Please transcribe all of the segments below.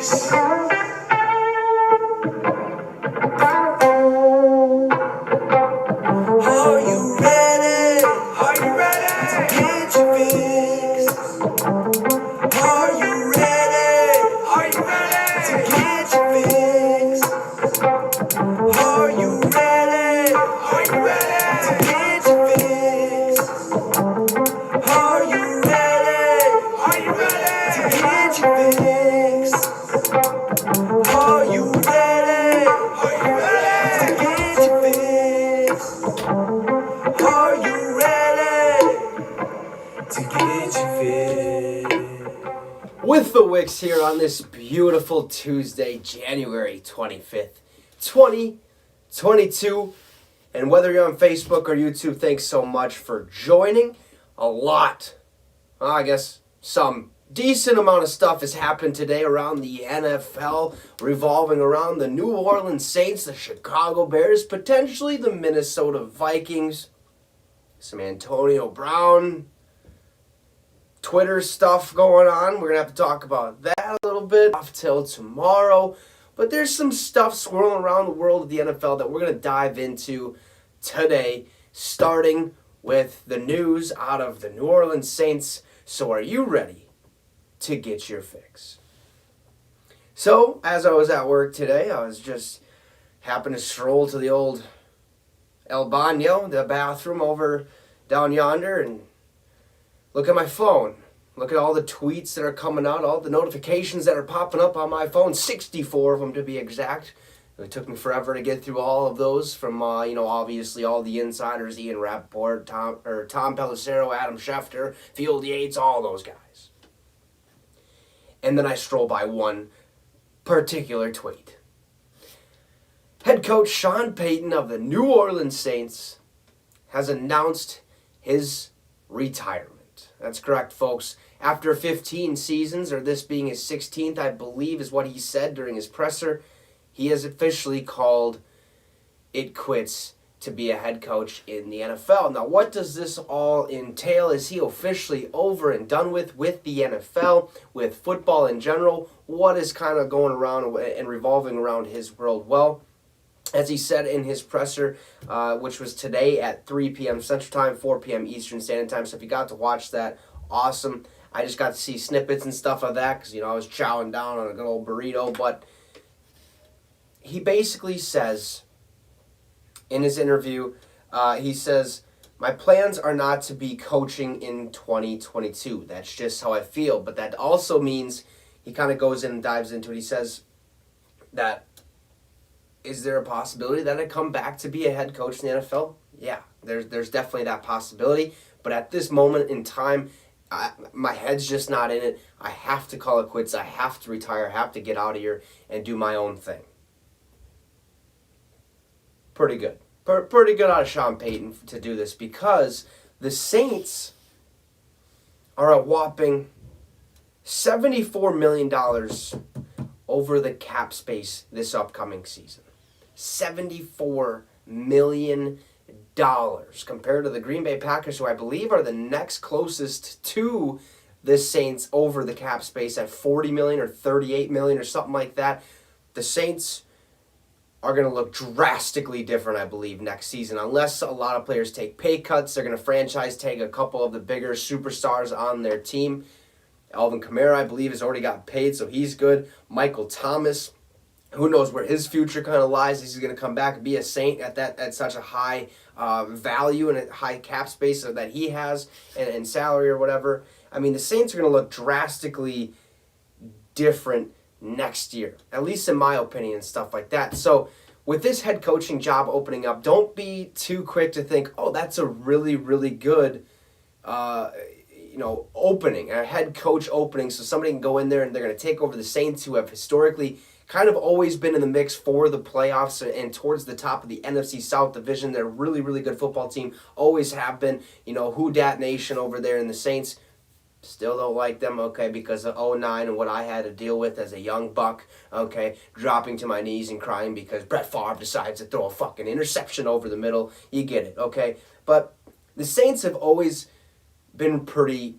Are you ready? Are you ready to get your fix? Are you ready? Are you ready to get your fix? Are you ready? Are you ready to get your fix? Are you ready? Are you ready to get your fix? Are you ready? Are you ready to get your fix? Are you ready to get your fix? With the Wicks here on this beautiful Tuesday, January 25th, 2022. And whether you're on Facebook or YouTube, thanks so much for joining. Some decent amount of stuff has happened today around the NFL, revolving around the New Orleans Saints, the Chicago Bears, potentially the Minnesota Vikings, some Antnio Brown Twitter stuff going on. We're going to have to talk about that a little bit off till tomorrow. But there's some stuff swirling around the world of the NFL that we're going to dive into today, starting with the news out of the New Orleans Saints. So are you ready to get your fix? So, as I was at work today, I was just happened to stroll to the old El Baño, the bathroom over down yonder, and look at my phone. Look at all the tweets that are coming out, all the notifications that are popping up on my phone, 64 of them to be exact. It took me forever to get through all of those from, obviously all the insiders, Ian Rappaport, Tom Pelissero, Adam Schefter, Field Yates, all those guys. And then I stroll by one particular tweet. Head coach Sean Payton of the New Orleans Saints has announced his retirement. That's correct, folks. After 15 seasons, or this being his 16th, I believe is what he said during his presser, he has officially called it quits to be a head coach in the NFL. Now, what does this all entail? Is he officially over and done with the NFL, with football in general? What is kind of going around and revolving around his world? Well, as he said in his presser, which was today at 3 p.m. Central Time, 4 p.m. Eastern Standard Time. So if you got to watch that, awesome. I just got to see snippets and stuff of that because, I was chowing down on a good old burrito. But he basically says in his interview, he says, my plans are not to be coaching in 2022. That's just how I feel. But that also means he kind of goes in and dives into it. He says that, is there a possibility that I come back to be a head coach in the NFL? Yeah, there's definitely that possibility. But at this moment in time, my head's just not in it. I have to call it quits. I have to retire. I have to get out of here and do my own thing. Pretty good. Pretty good out of Sean Payton to do this because the Saints are a whopping $74 million over the cap space this upcoming season. $74 million compared to the Green Bay Packers, who I believe are the next closest to the Saints over the cap space at $40 million or $38 million or something like that. The Saints are going to look drastically different, I believe, next season. Unless a lot of players take pay cuts, they're going to franchise tag a couple of the bigger superstars on their team. Alvin Kamara, I believe, has already got paid, so he's good. Michael Thomas, who knows where his future kind of lies. He's going to come back and be a Saint at such a high value and a high cap space that he has and salary or whatever. I mean, the Saints are going to look drastically different next year, at least in my opinion and stuff like that. So with this head coaching job opening up, don't be too quick to think, oh, that's a really, really good opening, a head coach opening, so somebody can go in there and they're going to take over the Saints, who have historically kind of always been in the mix for the playoffs and towards the top of the NFC South division. They're a really, really good football team, always have been. Who Dat Nation over there in the Saints, still don't like them, okay, because of 2009 and what I had to deal with as a young buck, okay, dropping to my knees and crying because Brett Favre decides to throw a fucking interception over the middle. You get it, okay? But the Saints have always been pretty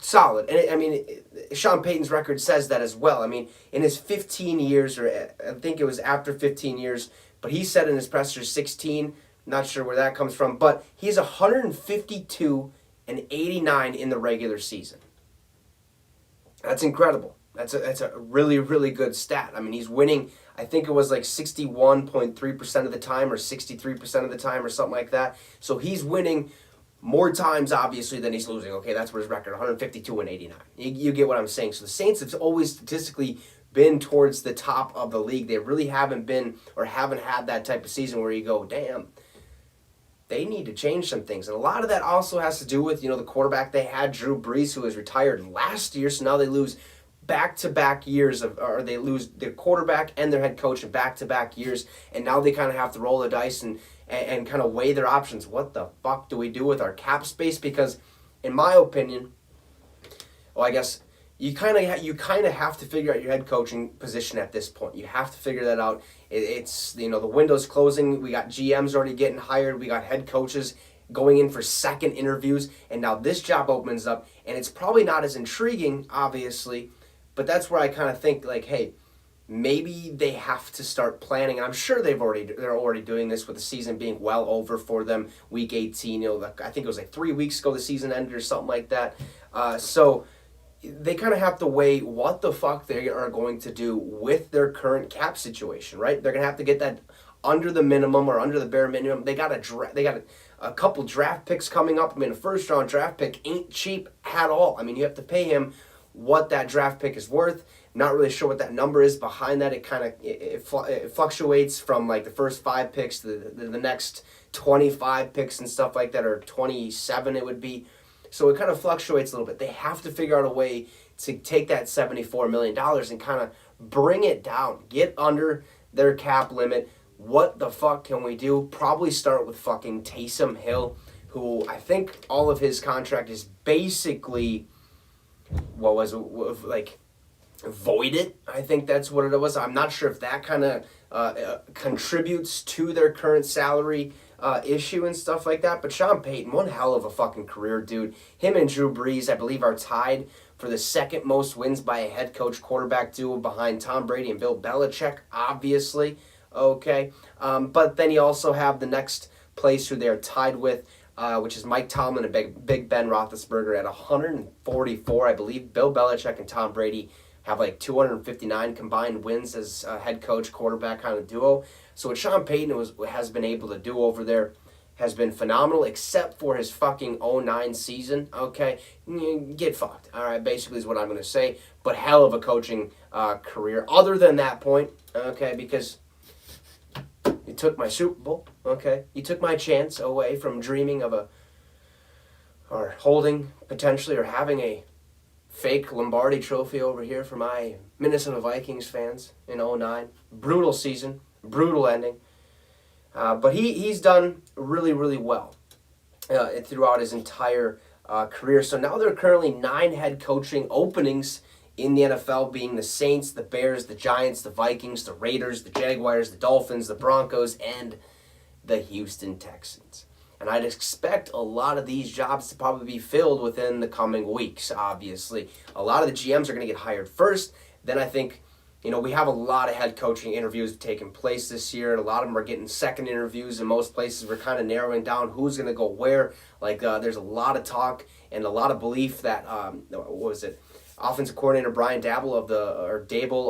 solid. And I mean, Sean Payton's record says that as well. I mean, in his 15 years, or I think it was after 15 years, but he said in his presser 16. Not sure where that comes from, but he's 152 and 89 in the regular season. That's incredible. That's a really, really good stat. I mean, he's winning, I think it was like 61.3% of the time or 63% of the time or something like that. So he's winning more times, obviously, than he's losing. Okay, that's what his record, 152 and 89. You get what I'm saying. So the Saints have always statistically been towards the top of the league. They really haven't been or haven't had that type of season where you go, damn, they need to change some things. And a lot of that also has to do with, the quarterback they had, Drew Brees, who was retired last year. So now they lose back-to-back years or they lose their quarterback and their head coach in back-to-back years. And now they kind of have to roll the dice and kind of weigh their options. What the fuck do we do with our cap space? Because in my opinion, I guess you kind of have to figure out your head coaching position at this point. You have to figure that out. It's the window's closing. We got GMs already getting hired. We got head coaches going in for second interviews, and now this job opens up, and it's probably not as intriguing, obviously, but that's where I kind of think like, hey, maybe they have to start planning. And I'm sure they're already doing this with the season being well over for them. Week 18, I think it was like 3 weeks ago the season ended or something like that. So they kind of have to weigh what the fuck they are going to do with their current cap situation, right? They're going to have to get that under the minimum or under the bare minimum. They got a couple draft picks coming up. I mean, a first-round draft pick ain't cheap at all. I mean, you have to pay him what that draft pick is worth. Not really sure what that number is behind that. It kind of it fluctuates from like the first 5 picks to the next 25 picks and stuff like that, or 27 it would be. So it kind of fluctuates a little bit. They have to figure out a way to take that $74 million and kind of bring it down. Get under their cap limit. What the fuck can we do? Probably start with fucking Taysom Hill, who I think all of his contract is basically, voided. I think that's what it was. I'm not sure if that kind of contributes to their current salary issue and stuff like that. But Sean Payton, one hell of a fucking career, dude. Him and Drew Brees, I believe, are tied for the second most wins by a head coach quarterback duo behind Tom Brady and Bill Belichick, obviously. Okay. But then you also have the next place who they're tied with, which is Mike Tomlin and Big Ben Roethlisberger at 144. I believe Bill Belichick and Tom Brady have like 259 combined wins as a head coach quarterback kind of duo. So what Sean Payton has been able to do over there has been phenomenal, except for his fucking 09 season. Okay, get fucked. All right, basically is what I'm going to say. But hell of a coaching career. Other than that point, okay, because you took my Super Bowl. Okay, you took my chance away from dreaming of or holding potentially or having a fake Lombardi trophy over here for my Minnesota Vikings fans in 09. Brutal season, brutal ending. But he's done really, really well throughout his entire career. So now there are currently 9 head coaching openings in the NFL, being the Saints, the Bears, the Giants, the Vikings, the Raiders, the Jaguars, the Dolphins, the Broncos, and the Houston Texans. And I'd expect a lot of these jobs to probably be filled within the coming weeks, obviously. A lot of the GMs are going to get hired first. Then I think, we have a lot of head coaching interviews taking place this year, and a lot of them are getting second interviews. In most places, we're kind of narrowing down who's going to go where. There's a lot of talk and a lot of belief that, offensive coordinator Brian Daboll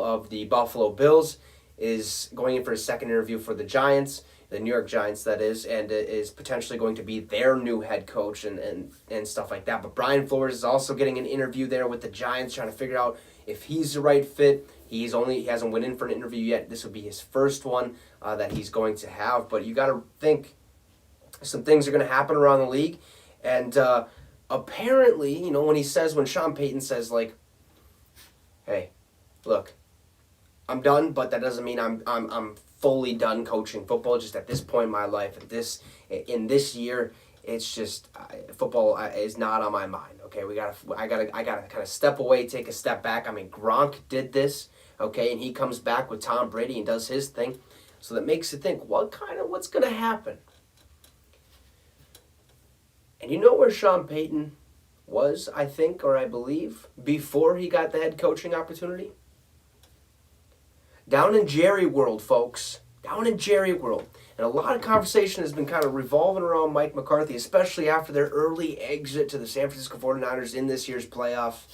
of the Buffalo Bills is going in for a second interview for the Giants. The New York Giants, that is, and is potentially going to be their new head coach and stuff like that. But Brian Flores is also getting an interview there with the Giants, trying to figure out if he's the right fit. He hasn't went in for an interview yet. This will be his first one that he's going to have. But you got to think some things are going to happen around the league. And apparently, when Sean Payton says, like, hey, look, I'm done, but that doesn't mean I'm fully done coaching football. Just at this point in my life, in this year, it's just football is not on my mind. Okay, I gotta kind of step away, take a step back. I mean, Gronk did this. Okay, and he comes back with Tom Brady and does his thing. So that makes you think, what's gonna happen? And where Sean Payton was, I think, or I believe, before he got the head coaching opportunity. Down in Jerry World, folks. Down in Jerry World. And a lot of conversation has been kind of revolving around Mike McCarthy, especially after their early exit to the San Francisco 49ers in this year's playoff.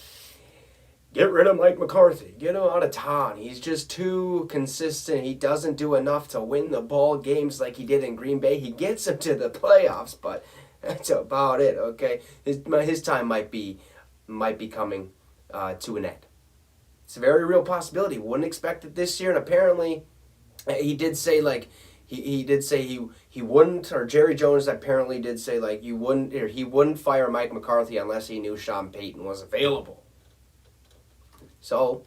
Get rid of Mike McCarthy. Get him out of town. He's just too consistent. He doesn't do enough to win the ball games like he did in Green Bay. He gets them to the playoffs, but that's about it, okay? His time might be coming to an end. It's a very real possibility. Wouldn't expect it this year, and apparently he did say, like, he did say he wouldn't, or Jerry Jones apparently did say, like, he wouldn't fire Mike McCarthy unless he knew Sean Payton was available. So,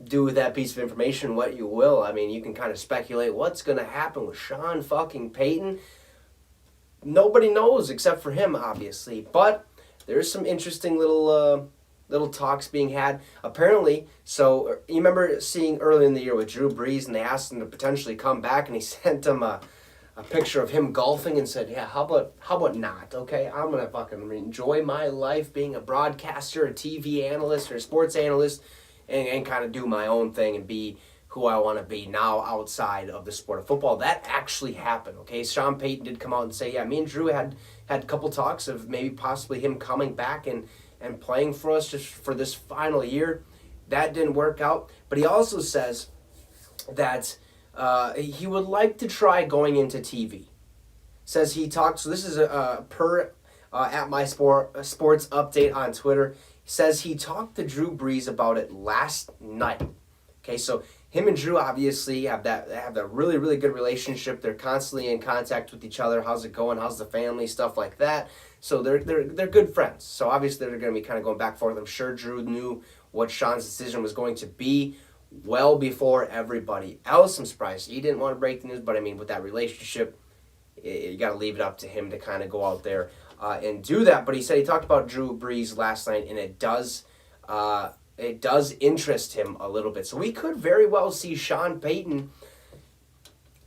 do with that piece of information what you will. I mean, you can kind of speculate what's going to happen with Sean fucking Payton. Nobody knows except for him, obviously. But there's some interesting little talks being had. Apparently, so you remember seeing early in the year with Drew Brees, and they asked him to potentially come back, and he sent him a picture of him golfing and said, yeah, how about not, okay? I'm going to fucking enjoy my life being a broadcaster, a TV analyst, or a sports analyst, and kind of do my own thing and be who I want to be now outside of the sport of football. That actually happened, okay? Sean Payton did come out and say, yeah, me and Drew had a couple talks of maybe possibly him coming back and playing for us just for this final year. That didn't work out. But he also says that he would like to try going into TV. Says he talked, so this is per at my sports update on Twitter. Says he talked to Drew Brees about it last night. Okay, so him and Drew obviously have that really, really good relationship. They're constantly in contact with each other. How's it going? How's the family? Stuff like that. So they're good friends. So obviously they're going to be kind of going back and forth. I'm sure Drew knew what Sean's decision was going to be well before everybody else. I'm surprised he didn't want to break the news, but I mean, with that relationship, you got to leave it up to him to kind of go out there and do that. But he said he talked about Drew Brees last night, and it does interest him a little bit. So we could very well see Sean Payton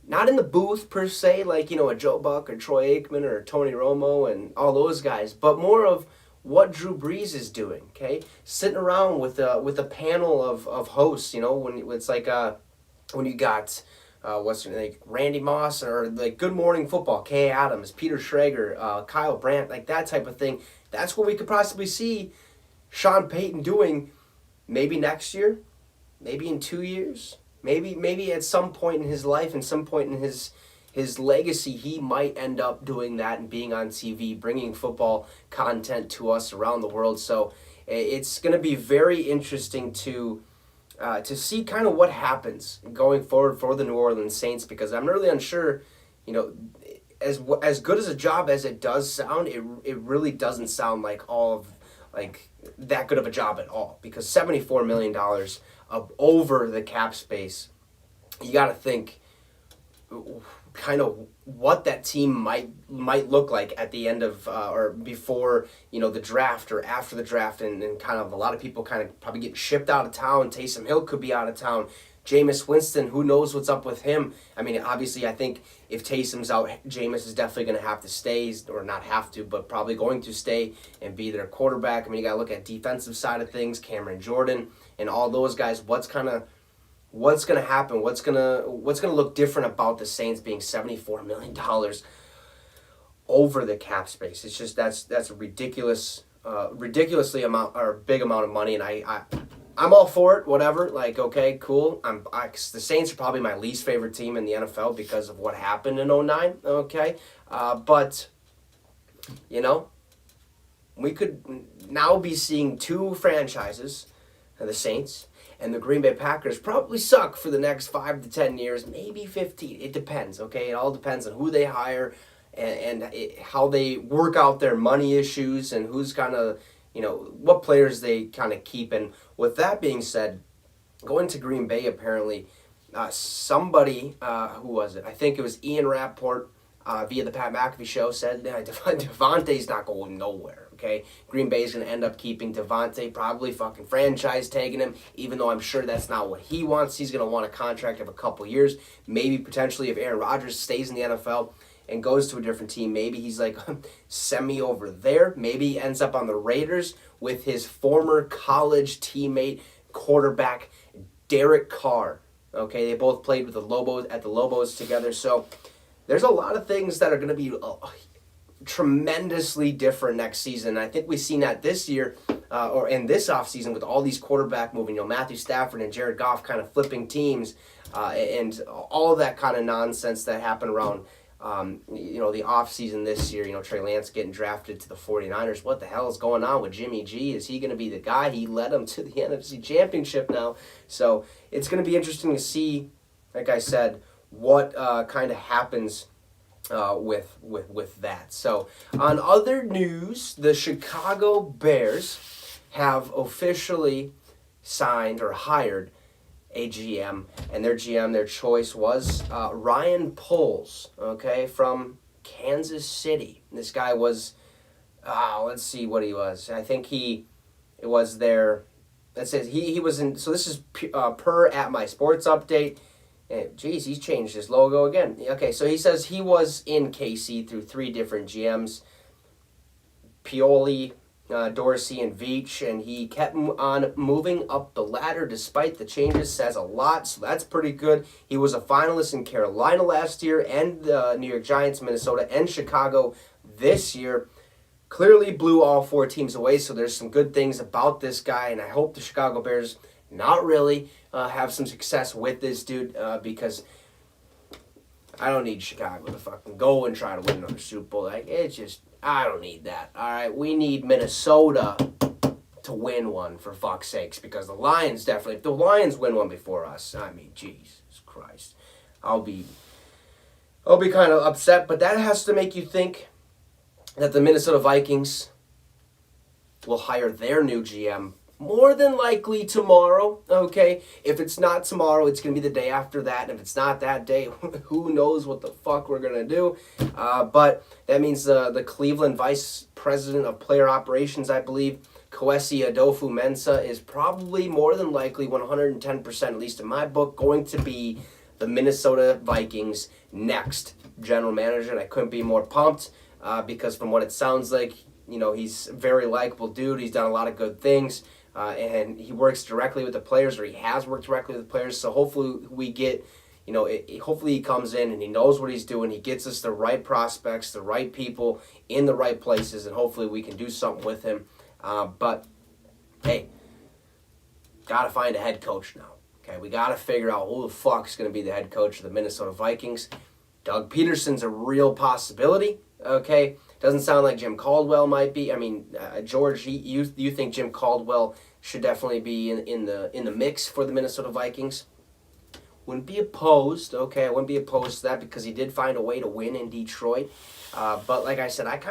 not in the booth per se, like, you know, a Joe Buck or Troy Aikman or Tony Romo and all those guys, but more of what Drew Brees is doing, okay? Sitting around with a panel of hosts, you know, when it's like when you got like Randy Moss or like Good Morning Football, Kay Adams, Peter Schrager, Kyle Brandt, like that type of thing. That's what we could possibly see Sean Payton doing maybe next year, maybe in 2 years, maybe at some point in his life and some point in his legacy, he might end up doing that and being on TV, bringing football content to us around the world. So it's going to be very interesting to see kind of what happens going forward for the New Orleans Saints, because I'm really unsure, you know, as good as a job as it does sound, it really doesn't sound like that good of a job at all, because $74 million over the cap space, you got to think kind of what that team might look like at the end of or before, you know, the draft or after the draft, and kind of a lot of people kind of probably getting shipped out of town. Taysom Hill could be out of town. Jameis Winston, who knows what's up with him? I mean, obviously, I think if Taysom's out, Jameis is definitely going to have to stay, or not have to, but probably going to stay and be their quarterback. I mean, you got to look at defensive side of things, Cameron Jordan and all those guys. What's going to happen? What's going to look different about the Saints being $74 million over the cap space? It's just that's a ridiculously big amount of money, and I'm all for it, whatever. Like, okay, cool. The Saints are probably my least favorite team in the NFL because of what happened in 2009, okay? But, you know, we could now be seeing two franchises, the Saints and the Green Bay Packers, probably suck for the next 5 to 10 years, maybe 15. It depends, okay? It all depends on who they hire and how they work out their money issues and who's kind of, you know, what players they kind of keep. And with that being said, going to Green Bay, apparently, somebody, who was it? I think it was Ian Rappaport via the Pat McAfee show said that Devontae's not going nowhere, okay? Green Bay's going to end up keeping Devontae, probably fucking franchise tagging him, even though I'm sure that's not what he wants. He's going to want a contract of a couple years, maybe potentially if Aaron Rodgers stays in the NFL. and goes to a different team. Maybe he's like, send me over there. Maybe he ends up on the Raiders with his former college teammate, quarterback Derek Carr. Okay, they both played with the Lobos together. So there's a lot of things that are going to be tremendously different next season. I think we've seen that this year or in this offseason with all these quarterback moving. Matthew Stafford and Jared Goff kind of flipping teams and all of that kind of nonsense that happened around the offseason this year. Trey Lance getting drafted to the 49ers. What the hell is going on with Jimmy G? Is he going to be the guy? He led them to the NFC Championship now. So it's going to be interesting to see, like I said, what kind of happens with that. So on other news, the Chicago Bears have officially signed or hired a GM, and their choice was Ryan Poles, okay, from Kansas City. This guy was, let's see what he was. I think it was there. That says he was in. So this is per at my sports update. And, geez, he's changed his logo again. Okay, so he says he was in KC through 3 different GMs, Pioli, Dorsey, and Veach, and he kept on moving up the ladder despite the changes. Says a lot, so that's pretty good. He was a finalist in Carolina last year, and the New York Giants, Minnesota, and Chicago this year. Clearly blew all 4 teams away, so there's some good things about this guy, and I hope the Chicago Bears not really have some success with this dude because I don't need Chicago to fucking go and try to win another Super Bowl. It's just, I don't need that. All right, we need Minnesota to win one, for fuck's sakes, because the Lions definitely, if the Lions win one before us, I mean, Jesus Christ, I'll be kind of upset, but that has to make you think that the Minnesota Vikings will hire their new GM more than likely tomorrow, okay? If it's not tomorrow, it's going to be the day after that. And if it's not that day, who knows what the fuck we're going to do. But that means the Cleveland Vice President of Player Operations, I believe, Kwesi Adolfo-Mensah, is probably more than likely 110%, at least in my book, going to be the Minnesota Vikings' next general manager. And I couldn't be more pumped because from what it sounds like, he's a very likable dude. He's done a lot of good things. And he works directly with the players, or he has worked directly with the players. So hopefully we get, hopefully he comes in and he knows what he's doing. He gets us the right prospects, the right people in the right places, and hopefully we can do something with him. But, hey, got to find a head coach now. Okay, we got to figure out who the fuck's going to be the head coach of the Minnesota Vikings. Doug Peterson's a real possibility, okay? Doesn't sound like Jim Caldwell might be. I mean, George, you think Jim Caldwell should definitely be in the mix for the Minnesota Vikings? Wouldn't be opposed. Okay, I wouldn't be opposed to that because he did find a way to win in Detroit. But like I said, like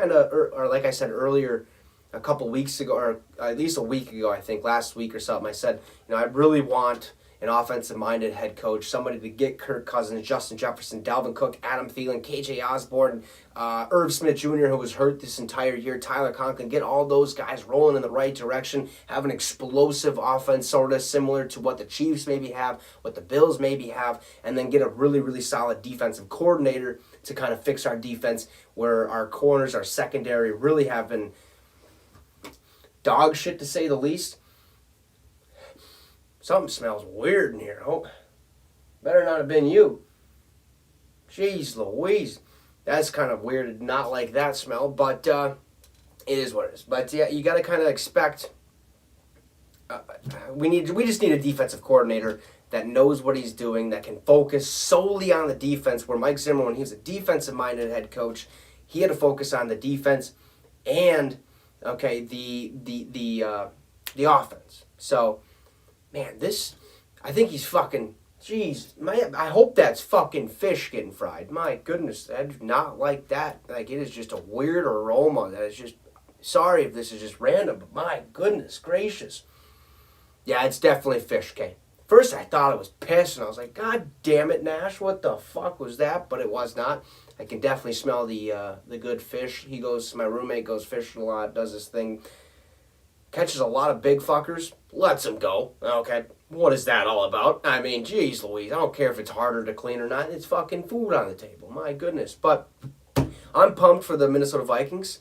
I said earlier, a couple weeks ago, or at least a week ago, I think last week or something, I said, I really want an offensive-minded head coach, somebody to get Kirk Cousins, Justin Jefferson, Dalvin Cook, Adam Thielen, KJ Osborne, Irv Smith Jr., who was hurt this entire year, Tyler Conklin, get all those guys rolling in the right direction, have an explosive offense sort of similar to what the Chiefs maybe have, what the Bills maybe have, and then get a really, really solid defensive coordinator to kind of fix our defense where our corners, our secondary really have been dog shit to say the least. Something smells weird in here. Oh, better not have been you. Jeez Louise. That's kind of weird. Not like that smell, but it is what it is. But yeah, you got to kind of expect. We just need a defensive coordinator that knows what he's doing, that can focus solely on the defense. Where Mike Zimmer, when he was a defensive-minded head coach, he had to focus on the defense and the offense. So. Man, I think he's fucking, jeez, I hope that's fucking fish getting fried. My goodness, I do not like that. Like, it is just a weird aroma that is just, sorry if this is just random, but my goodness gracious. Yeah, it's definitely fish, okay. First, I thought it was piss, and I was like, God damn it, Nash, what the fuck was that? But it was not. I can definitely smell the good fish. My roommate goes fishing a lot, does this thing. Catches a lot of big fuckers, lets them go. Okay, what is that all about? I mean, geez Louise, I don't care if it's harder to clean or not. It's fucking food on the table. My goodness. But I'm pumped for the Minnesota Vikings.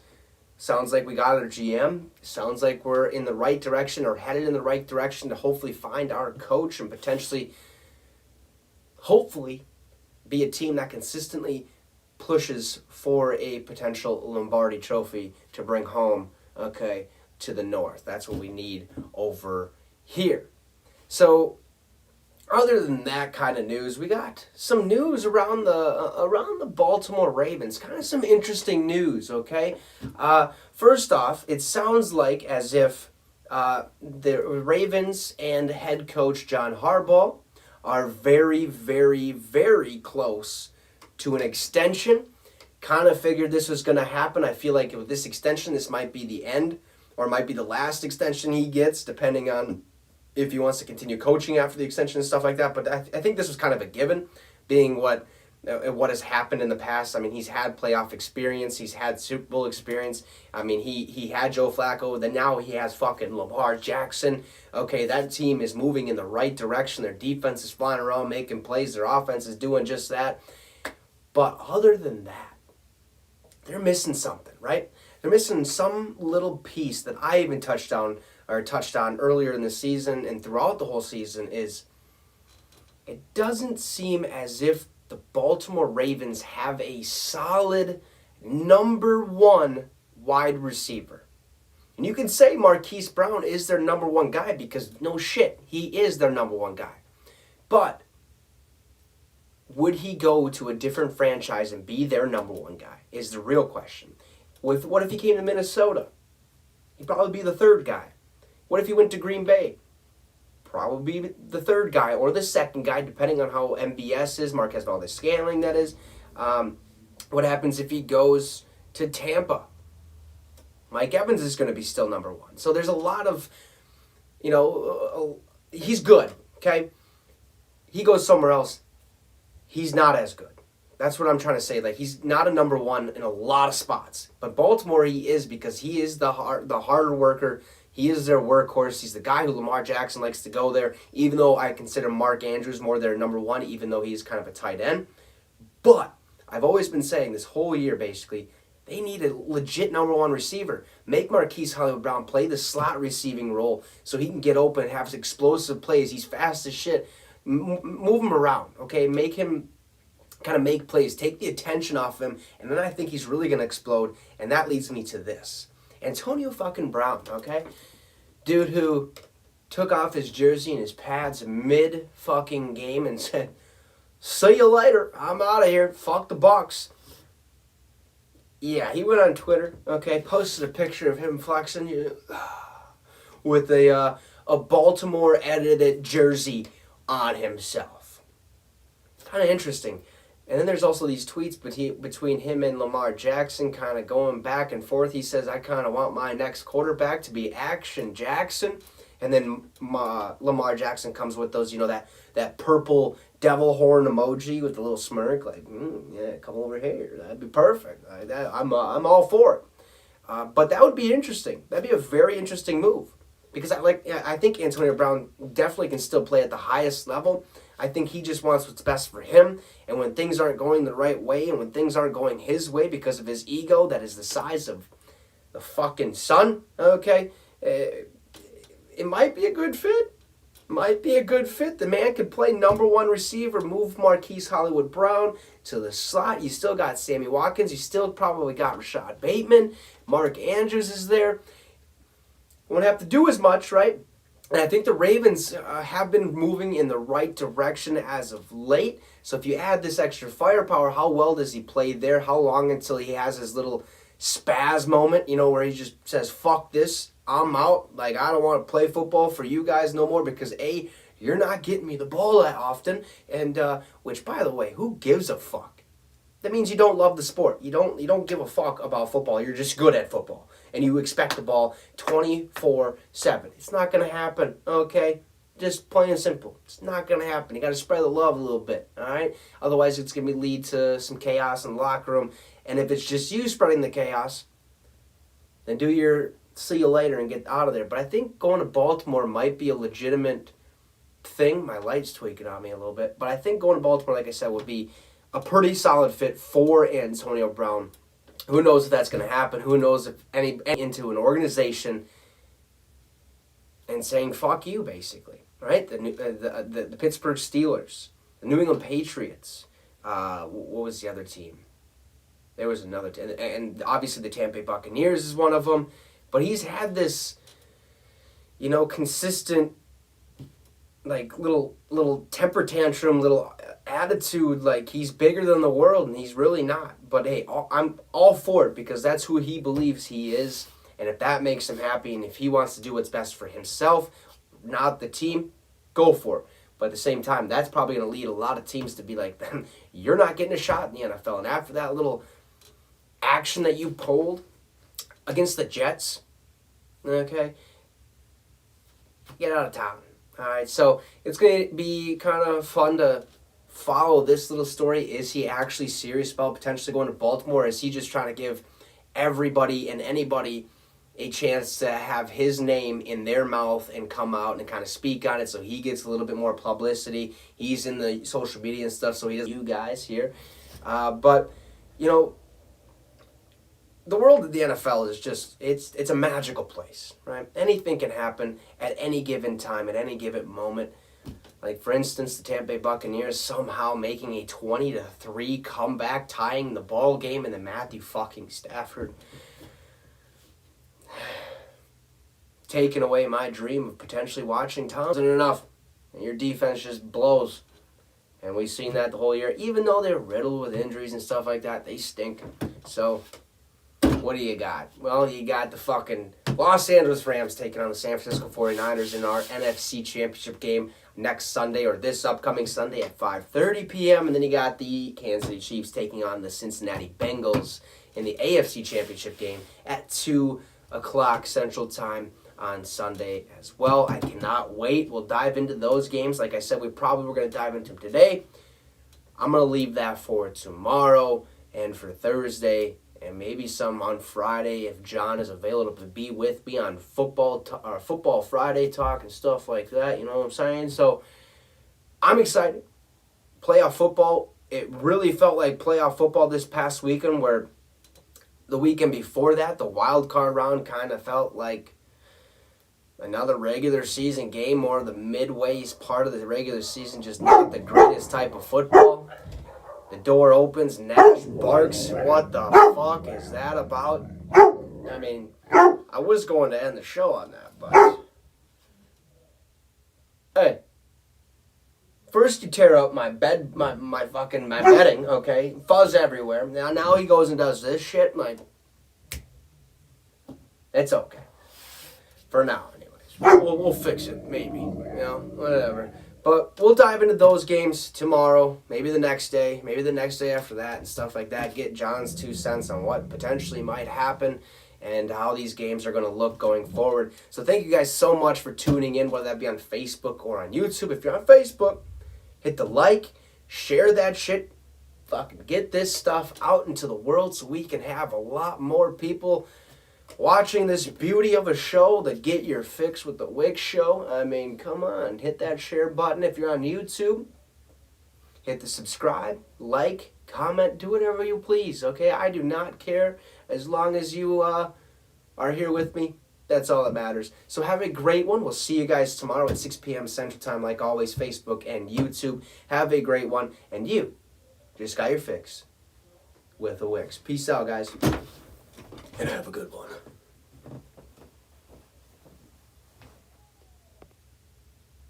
Sounds like we got our GM. Sounds like we're in the right direction or headed in the right direction to hopefully find our coach and potentially, hopefully, be a team that consistently pushes for a potential Lombardi trophy to bring home, okay, to the north. That's what we need over here. So, other than that kind of news, we got some news around the Baltimore Ravens. Kind of some interesting news, okay? First off, it sounds like as if the Ravens and head coach John Harbaugh are very, very, very close to an extension. Kind of figured this was going to happen. I feel like with this extension, this might be the end, or it might be the last extension he gets, depending on if he wants to continue coaching after the extension and stuff like that. But I think this was kind of a given, being what has happened in the past. I mean, he's had playoff experience. He's had Super Bowl experience. I mean, he had Joe Flacco. Then now he has fucking Lamar Jackson. Okay, that team is moving in the right direction. Their defense is flying around, making plays. Their offense is doing just that. But other than that, they're missing something, right? They're missing some little piece that I even touched on earlier in the season and throughout the whole season. Is it doesn't seem as if the Baltimore Ravens have a solid number one wide receiver. And you can say Marquise Brown is their number one guy because no shit, he is their number one guy. But would he go to a different franchise and be their number one guy is the real question. What if he came to Minnesota? He'd probably be the third guy. What if he went to Green Bay? Probably be the third guy or the second guy, depending on how MBS is, Marquez Valdes-Scantling, that is. What happens if he goes to Tampa? Mike Evans is going to be still number one. So there's a lot of, he's good, okay? He goes somewhere else, he's not as good. That's what I'm trying to say. Like, he's not a number one in a lot of spots. But Baltimore, he is, because he is the harder worker. He is their workhorse. He's the guy who Lamar Jackson likes to go there, even though I consider Mark Andrews more their number one, even though he's kind of a tight end. But I've always been saying this whole year, basically, they need a legit number one receiver. Make Marquise Hollywood-Brown play the slot receiving role so he can get open and have explosive plays. He's fast as shit. Move him around, okay? Make him kind of make plays. Take the attention off him, and then I think he's really going to explode, and that leads me to this. Antnio fucking Brown, okay? Dude who took off his jersey and his pads mid-fucking game and said, "See you later, I'm out of here, fuck the Bucks." Yeah, he went on Twitter, okay, posted a picture of him flexing with a Baltimore edited jersey on himself. Kind of interesting. And then there's also these tweets between him and Lamar Jackson kind of going back and forth. He says, "I kind of want my next quarterback to be Action Jackson." And then Lamar Jackson comes with those, that purple devil horn emoji with the little smirk, like, yeah, come over here. That'd be perfect. I'm all for it. But that would be interesting. That'd be a very interesting move. Because I think Antnio Brown definitely can still play at the highest level. I think he just wants what's best for him. And when things aren't going the right way and when things aren't going his way because of his ego that is the size of the fucking sun, okay, it might be a good fit. Might be a good fit. The man could play number one receiver, move Marquise Hollywood-Brown to the slot. You still got Sammy Watkins. You still probably got Rashad Bateman. Mark Andrews is there. Won't have to do as much, right? And I think the Ravens have been moving in the right direction as of late. So if you add this extra firepower, how well does he play there? How long until he has his little spaz moment, where he just says, "Fuck this, I'm out. Like, I don't want to play football for you guys no more because A, you're not getting me the ball that often." And, which, by the way, who gives a fuck? That means you don't love the sport. You don't give a fuck about football. You're just good at football. And you expect the ball 24/7. It's not going to happen, okay? Just plain and simple. It's not going to happen. You got to spread the love a little bit, all right? Otherwise, it's going to lead to some chaos in the locker room. And if it's just you spreading the chaos, then do your see you later and get out of there. But I think going to Baltimore might be a legitimate thing. My light's tweaking on me a little bit. But I think going to Baltimore, like I said, would be a pretty solid fit for Antnio Brown. Who knows if that's going to happen? Who knows if any into an organization and saying "fuck you," basically, right? The Pittsburgh Steelers, the New England Patriots. What was the other team? There was another team, and obviously the Tampa Bay Buccaneers is one of them. But he's had this, consistent, like little temper tantrum, little attitude, like he's bigger than the world, and he's really not. But hey, I'm all for it because that's who he believes he is, and if that makes him happy, and if he wants to do what's best for himself, not the team, go for it. But at the same time, that's probably going to lead a lot of teams to be like, you're not getting a shot in the NFL. And after that little action that you pulled against the Jets, okay, get out of town. All right, so it's going to be kind of fun to follow this little story. Is he actually serious about potentially going to Baltimore? Is he just trying to give everybody and anybody a chance to have his name in their mouth and come out and kind of speak on it so he gets a little bit more publicity? He's in the social media and stuff, so he doesn't, you guys here. But, the world of the NFL is just, it's a magical place, right? Anything can happen at any given time, at any given moment. Like, for instance, the Tampa Bay Buccaneers somehow making a 20-3 comeback, tying the ball game, and then Matthew fucking Stafford taking away my dream of potentially watching Tom. Isn't enough. And your defense just blows. And we've seen that the whole year. Even though they're riddled with injuries and stuff like that, they stink. So, what do you got? Well, you got the fucking Los Angeles Rams taking on the San Francisco 49ers in our NFC Championship game next Sunday, or this upcoming Sunday at 5:30 p.m. And then you got the Kansas City Chiefs taking on the Cincinnati Bengals in the AFC Championship game at 2 o'clock Central Time on Sunday as well. I cannot wait. We'll dive into those games. Like I said, we probably were going to dive into them today. I'm going to leave that for tomorrow and for Thursday, and maybe some on Friday if John is available to be with me on Football Friday talk and stuff like that. You know what I'm saying? So I'm excited. Playoff football. It really felt like playoff football this past weekend, where the weekend before that, the wild card round kind of felt like another regular season game, or the midway part of the regular season, just not the greatest type of football. The door opens, Nash barks. What the fuck is that about? I mean, I was going to end the show on that, but hey, first you tear up my bed, my bedding, okay? Fuzz everywhere. Now he goes and does this shit. It's okay. For now, anyways. We'll fix it, maybe. Whatever. But we'll dive into those games tomorrow, maybe the next day after that, and stuff like that. Get John's 2 cents on what potentially might happen and how these games are going to look going forward. So thank you guys so much for tuning in, whether that be on Facebook or on YouTube. If you're on Facebook, hit the like, share that shit, fucking get this stuff out into the world so we can have a lot more people watching this beauty of a show, the Get Your Fix with the Wicks show. I mean, come on, hit that share button if you're on YouTube. Hit the subscribe, like, comment, do whatever you please, okay? I do not care as long as you are here with me. That's all that matters. So have a great one. We'll see you guys tomorrow at 6 p.m. Central Time, like always, Facebook and YouTube. Have a great one, and you just got your fix with the Wicks. Peace out, guys. And have a good one.